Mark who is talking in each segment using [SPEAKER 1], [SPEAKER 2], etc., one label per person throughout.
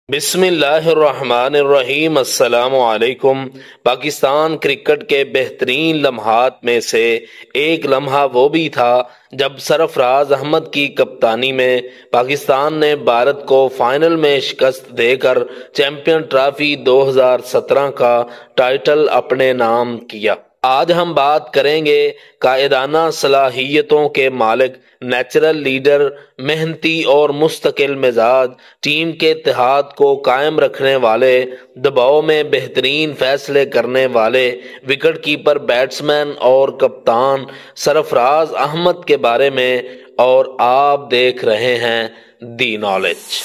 [SPEAKER 1] بسم اللہ الرحمن الرحیم۔ السلام علیکم۔ پاکستان کرکٹ کے بہترین لمحات میں سے ایک لمحہ وہ بھی تھا جب سرفراز احمد کی کپتانی میں پاکستان نے بھارت کو فائنل میں شکست دے کر چیمپئن ٹرافی 2017 کا ٹائٹل اپنے نام کیا۔ آج ہم بات کریں گے قائدانہ صلاحیتوں کے مالک، نیچرل لیڈر، محنتی اور مستقل مزاج، ٹیم کے اتحاد کو قائم رکھنے والے، دباؤ میں بہترین فیصلے کرنے والے، وکٹ کیپر، بیٹسمین اور کپتان سرفراز احمد کے بارے میں، اور آپ دیکھ رہے ہیں دی نالج۔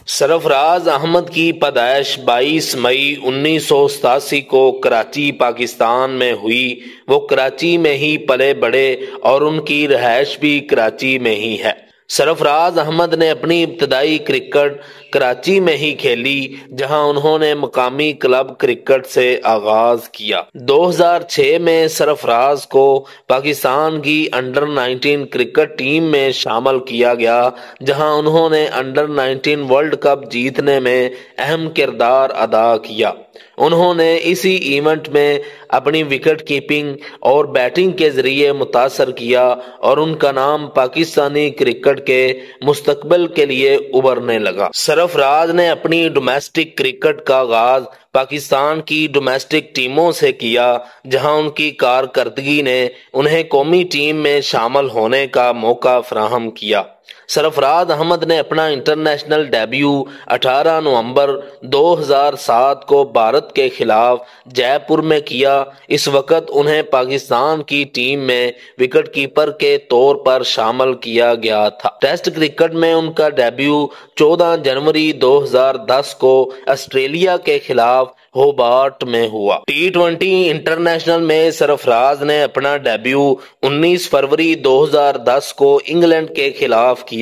[SPEAKER 1] سرفراز احمد کی پیدائش 22 مئی 1987 کو کراچی، پاکستان میں ہوئی۔ وہ کراچی میں ہی پلے بڑھے اور ان کی رہائش بھی کراچی میں ہی ہے۔ سرفراز احمد نے اپنی ابتدائی کرکٹ کراچی میں ہی کھیلی، جہاں انہوں نے مقامی کلب کرکٹ سے آغاز کیا۔ 2006 میں سرفراز کو پاکستان کی انڈر 19 کرکٹ ٹیم میں شامل کیا گیا، جہاں انہوں نے انڈر 19 ورلڈ کپ جیتنے میں اہم کردار ادا کیا۔ انہوں نے اسی ایونٹ میں اپنی وکٹ کیپنگ اور بیٹنگ کے ذریعے متاثر کیا اور ان کا نام پاکستانی کرکٹ کے مستقبل کے لیے ابھرنے لگا۔ سرفراز نے اپنی ڈومیسٹک کرکٹ کا آغاز پاکستان کی ڈومیسٹک ٹیموں سے کیا، جہاں ان کی کارکردگی نے انہیں قومی ٹیم میں شامل ہونے کا موقع فراہم کیا۔ سرفراز احمد نے اپنا انٹرنیشنل ڈیبیو 18 نومبر 2007 کو بھارت کے خلاف جے پور میں کیا۔ اس وقت انہیں پاکستان کی ٹیم میں وکٹ کیپر کے طور پر شامل کیا گیا تھا۔ ٹیسٹ کرکٹ میں ان کا ڈیبیو 14 جنوری 2010 کو آسٹریلیا کے خلاف ہوبارٹ میں ہوا۔ T20 انٹرنیشنل میں سرفراز نے اپنا ڈیبیو 19 فروری 2010 کو انگلینڈ کے خلاف کیا۔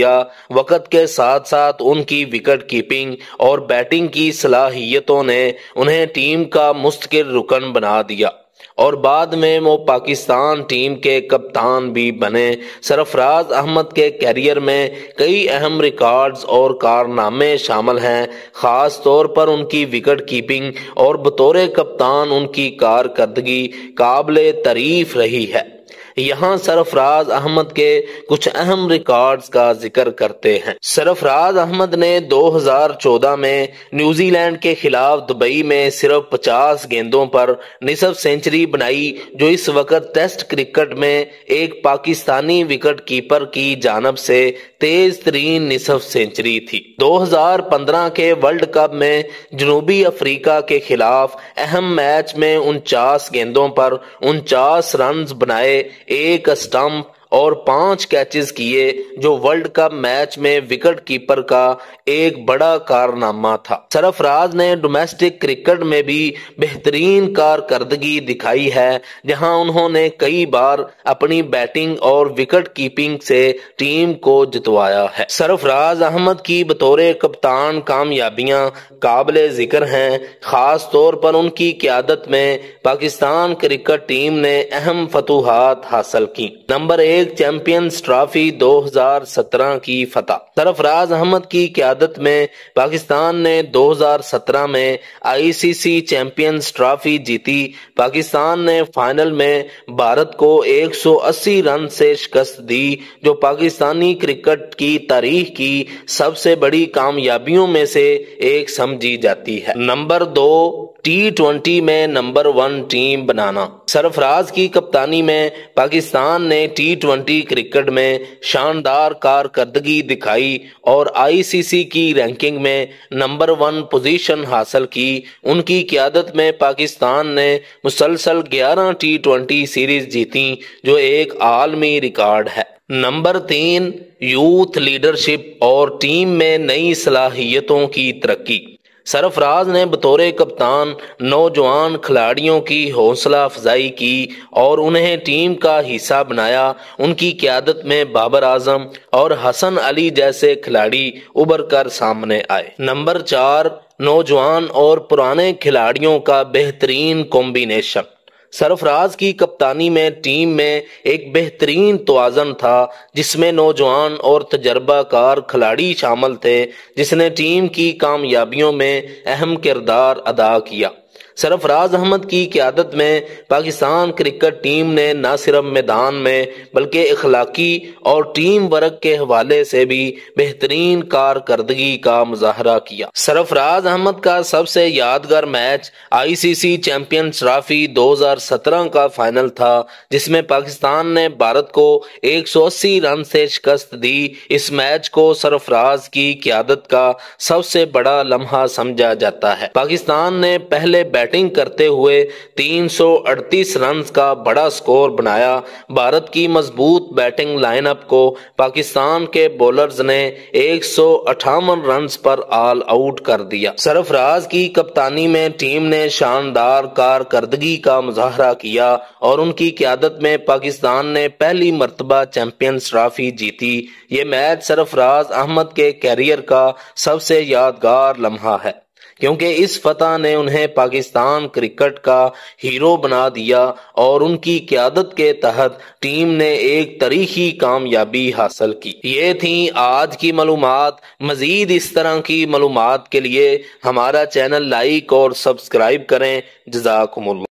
[SPEAKER 1] وقت کے ساتھ ساتھ ان کی وکٹ کیپنگ اور بیٹنگ کی صلاحیتوں نے انہیں ٹیم کا مستقل رکن بنا دیا اور بعد میں وہ پاکستان ٹیم کے کپتان بھی بنے۔ سرفراز احمد کے کیریئر میں کئی اہم ریکارڈز اور کارنامے شامل ہیں، خاص طور پر ان کی وکٹ کیپنگ اور بطور کپتان ان کی کارکردگی قابل تعریف رہی ہے۔ یہاں سرفراز احمد کے کچھ اہم ریکارڈز کا ذکر کرتے ہیں۔ سرفراز احمد نے 2014 میں نیوزی لینڈ کے خلاف دبئی میں صرف 50 گیندوں پر نصف سینچری بنائی، جو اس وقت ٹیسٹ کرکٹ میں ایک پاکستانی وکٹ کیپر کی جانب سے تیز ترین نصف سینچری تھی۔ 2015 کے ورلڈ کپ میں جنوبی افریقہ کے خلاف اہم میچ میں 49 گیندوں پر 49 رنز بنائے، ایک اسٹمپ اور 5 کیچز کیے، جو ورلڈ کپ میچ میں وکٹ کیپر کا ایک بڑا کارنامہ تھا۔ سرفراز نے ڈومیسٹک کرکٹ میں بھی بہترین کارکردگی دکھائی ہے، جہاں انہوں نے کئی بار اپنی بیٹنگ اور وکٹ کیپنگ سے ٹیم کو جتوایا ہے۔ سرفراز احمد کی بطور کپتان کامیابیاں قابل ذکر ہیں، خاص طور پر ان کی قیادت میں پاکستان کرکٹ ٹیم نے اہم فتوحات حاصل کی۔ نمبر 1، چیمپئنز ٹرافی 2017 کی فتح۔ سرفراز احمد کی قیادت میں پاکستان نے 2017 میں ICC چیمپئنز ٹرافی جیتی۔ پاکستان نے فائنل میں بھارت کو 180 رن سے شکست دی، جو پاکستانی کرکٹ کی تاریخ کی سب سے بڑی کامیابیوں میں سے ایک سمجھی جاتی ہے۔ نمبر 2، T20 میں نمبر 1 ٹیم بنانا۔ سرفراز کی کپتانی میں پاکستان نے T20 کرکٹ میں شاندار کارکردگی دکھائی اور ICC کی رینکنگ میں نمبر 1 پوزیشن حاصل کی۔ ان کی قیادت میں پاکستان نے مسلسل 11 T20 سیریز جیتیں، جو ایک عالمی ریکارڈ ہے۔ نمبر 3، یوتھ لیڈرشپ اور ٹیم میں نئی صلاحیتوں کی ترقی۔ سرفراز نے بطور کپتان نوجوان کھلاڑیوں کی حوصلہ افزائی کی اور انہیں ٹیم کا حصہ بنایا۔ ان کی قیادت میں بابر اعظم اور حسن علی جیسے کھلاڑی ابھر کر سامنے آئے۔ نمبر 4، نوجوان اور پرانے کھلاڑیوں کا بہترین کمبینیشن۔ سرفراز کی کپتانی میں ٹیم میں ایک بہترین توازن تھا جس میں نوجوان اور تجربہ کار کھلاڑی شامل تھے جس نے ٹیم کی کامیابیوں میں اہم کردار ادا کیا۔ سرفراز احمد کی قیادت میں پاکستان کرکٹ ٹیم نے نہ صرف میدان میں بلکہ اخلاقی اور ٹیم ورک کے حوالے سے بھی بہترین کارکردگی کا مظاہرہ کیا۔ سرفراز احمد کا سب سے یادگار match I C C Champions Trophy 2017 کا فائنل تھا جس میں پاکستان نے بھارت کو 180 رن سے شکست دی۔ اس میچ کو سرفراز کی قیادت کا سب سے بڑا لمحہ سمجھا جاتا ہے۔ پاکستان نے پہلے بیٹنگ کرتے ہوئے 338 رنز کا بڑا سکور بنایا۔ بھارت کی مضبوط بیٹنگ لائن اپ کو پاکستان کے بولرز نے 158 رنز پر آل آؤٹ کر دیا۔ سرفراز کی کپتانی میں ٹیم نے شاندار کارکردگی کا مظاہرہ کیا اور ان کی قیادت میں پاکستان نے پہلی مرتبہ چیمپئنز ٹرافی جیتی۔ یہ میچ سرفراز احمد کے کیریئر کا سب سے یادگار لمحہ ہے کیونکہ اس فتح نے انہیں پاکستان کرکٹ کا ہیرو بنا دیا اور ان کی قیادت کے تحت ٹیم نے ایک تاریخی کامیابی حاصل کی۔ یہ تھیں آج کی معلومات۔ مزید اس طرح کی معلومات کے لیے ہمارا چینل لائک اور سبسکرائب کریں۔ جزاکم اللہ۔